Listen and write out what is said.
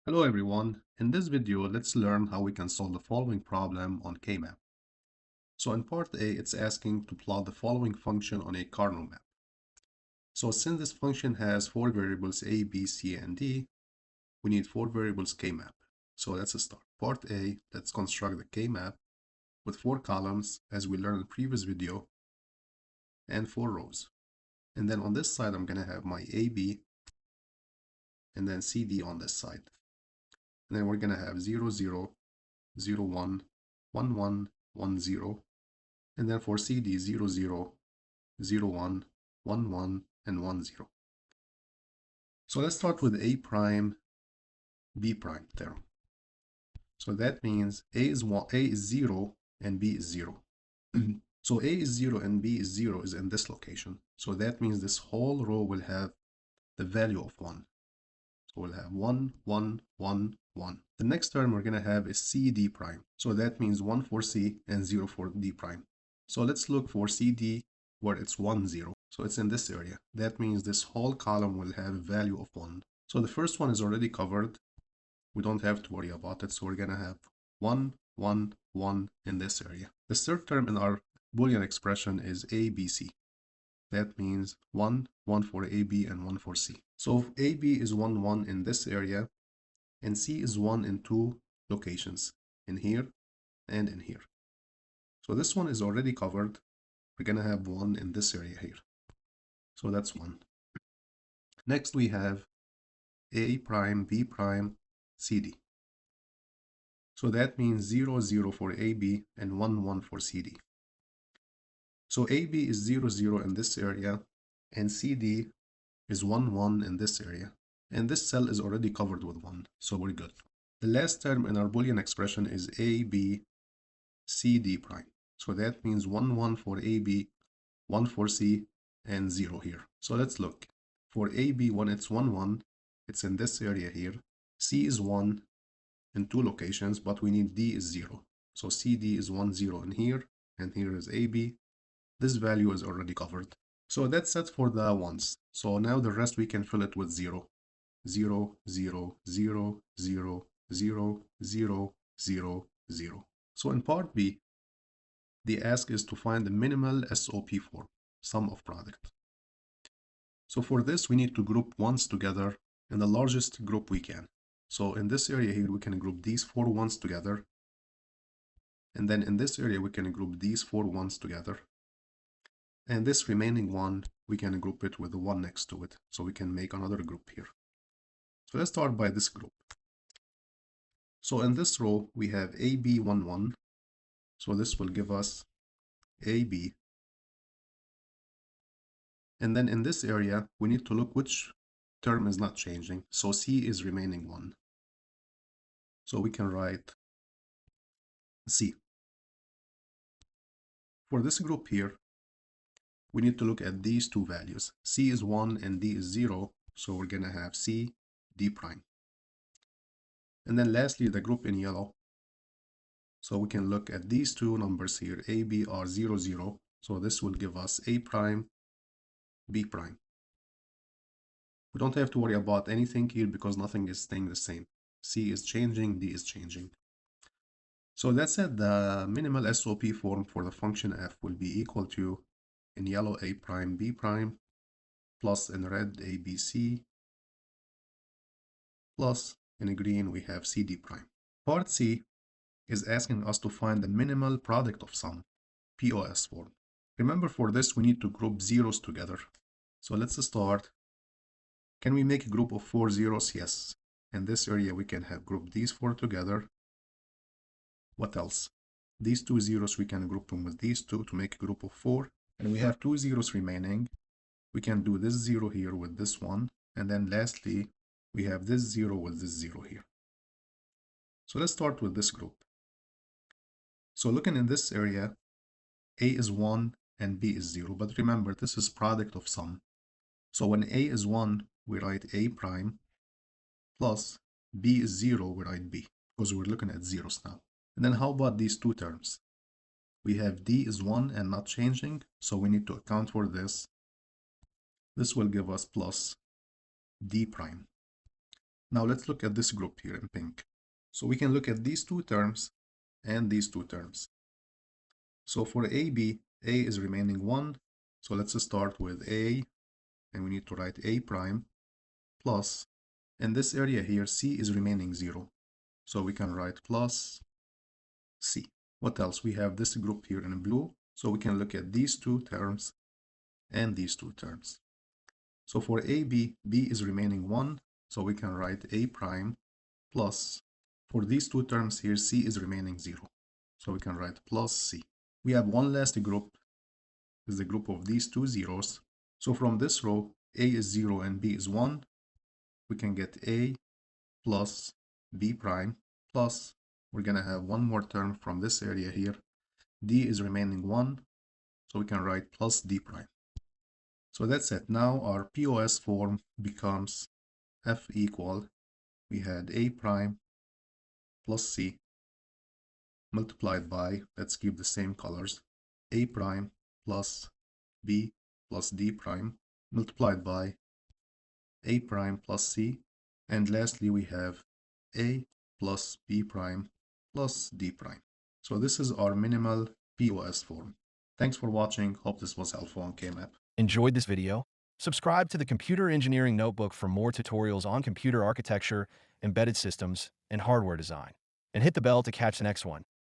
Hello everyone, in this video let's learn how we can solve the following problem on K-map. So in part A it's asking to plot the following function on a Karnaugh map. So since this function has 4 variables A, B, C, and D, we need 4 variables K-map. So let's start. Part A, let's construct the K-map with 4 columns as we learned in the previous video and 4 rows. And then on this side I'm going to have my AB and then CD on this side. And then we're going to have 0, 0, 0, 1, 1, 1, 1, 0. And then for CD 0, 0, 0, 1, 1, 1, and 1, 0. So let's start with A prime, B prime term. So that means A is 0 and B is 0. So A is 0 and B is 0 is in this location. So that means this whole row will have the value of 1. So we'll have 1, 1, 1, 1. The next term we're going to have is CD prime. So that means 1 for C and 0 for D prime. So let's look for CD where it's 1, 0. So it's in this area. That means this whole column will have a value of 1. So the first one is already covered. We don't have to worry about it. So we're going to have 1, 1, 1 in this area. The third term in our Boolean expression is ABC. That means 1, 1 for AB and 1 for C. So AB is 1, 1 in this area, and C is 1 in 2 locations, in here and in here. So this one is already covered. We're going to have 1 in this area here. So that's 1. Next we have A prime, B prime, CD. So that means 0, 0 for AB and 1, 1 for CD. So AB is 0, 0 in this area, and CD is 1, 1 in this area. And this cell is already covered with 1, so we're good. The last term in our Boolean expression is AB, CD prime. So that means 1, 1 for AB, 1 for C, and 0 here. So let's look. For AB, when it's 1, 1, it's in this area here. C is 1 in 2 locations, but we need D is 0. So CD is 1, 0 in here, and here is AB. This value is already covered. So that's it for the ones. So now the rest we can fill it with 0. 0, 0, 0, 0, 0, 0, 0, 0. So in part B, the ask is to find the minimal SOP form, sum of product. So for this, we need to group ones together in the largest group we can. So in this area here, we can group these 4 ones together. And then in this area, we can group these 4 ones together. And this remaining one, we can group it with the one next to it. So we can make another group here. So let's start by this group. So in this row, we have AB11. 1. So this will give us AB. And then in this area, we need to look which term is not changing. So C is remaining 1. So we can write C. For this group here, we need to look at these two values. C is 1 and D is 0. So we're going to have C, D prime. And then lastly, the group in yellow. So we can look at these two numbers here. A, B are 0, 0. So this will give us A prime, B prime. We don't have to worry about anything here because nothing is staying the same. C is changing, D is changing. So that's it. The minimal SOP form for the function f will be equal to, in yellow, A prime, B prime, plus in red, ABC, plus in green, we have CD prime. Part C is asking us to find the minimal product of sum, POS form. Remember, for this, we need to group zeros together. So let's start. Can we make a group of 4 zeros? Yes. In this area, we can have grouped these 4 together. What else? These 2 zeros, we can group them with these 2 to make a group of 4. And we have 2 zeros remaining. We can do this 0 here with this one. And then lastly, we have this 0 with this 0 here. So let's start with this group. So looking in this area, A is 1 and B is 0. But remember, this is product of sum. So when A is 1, we write A prime, plus B is 0, we write B, because we're looking at zeros now. And then how about these two terms? We have D is 1 and not changing, so we need to account for this. This will give us plus D prime. Now let's look at this group here in pink. So we can look at these two terms and these two terms. So for AB, A is remaining 1. So let's start with A, and we need to write A prime plus, in this area here, C is remaining 0. So we can write plus C. What else? We have this group here in blue. So we can look at these two terms and these two terms. So for AB, B is remaining 1. So we can write A prime plus, for these two terms here, C is remaining 0. So we can write plus C. We have one last group, is the group of these two zeros. So from this row, A is 0 and B is 1. We can get A plus B prime plus, we're going to have one more term from this area here. D is remaining 1. So we can write plus D prime. So that's it. Now our POS form becomes F equal, we had A prime plus C multiplied by, let's keep the same colors, A prime plus B plus D prime multiplied by A prime plus C, and lastly we have A plus B prime plus D prime. So this is our minimal POS form. Thanks for watching. Hope this was helpful on K-Map. Enjoyed this video? Subscribe to the Computer Engineering Notebook for more tutorials on computer architecture, embedded systems, and hardware design. And hit the bell to catch the next one.